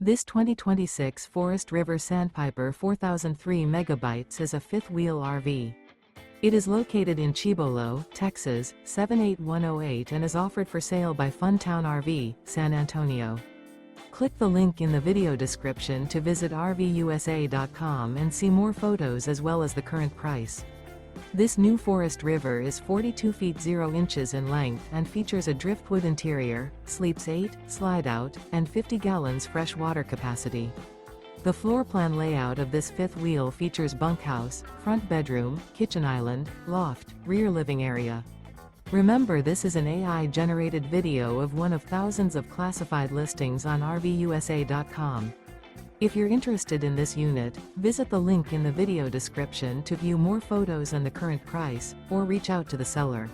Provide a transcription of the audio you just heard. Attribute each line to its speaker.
Speaker 1: This 2026 Forest River Sandpiper 4003 megabytes is a fifth-wheel RV. It is located in Cibolo, Texas, 78108 and is offered for sale by Funtown RV, San Antonio. Click the link in the video description to visit RVUSA.com and see more photos as well as the current price. This new Forest River is 42 feet 0 inches in length and features a driftwood interior, sleeps 8, slide-out, and 50 gallons fresh water capacity. The floor plan layout of this fifth wheel features bunkhouse, front bedroom, kitchen island, loft, rear living area. Remember, this is an AI-generated video of one of thousands of classified listings on RVUSA.com. If you're interested in this unit, visit the link in the video description to view more photos and the current price, or reach out to the seller.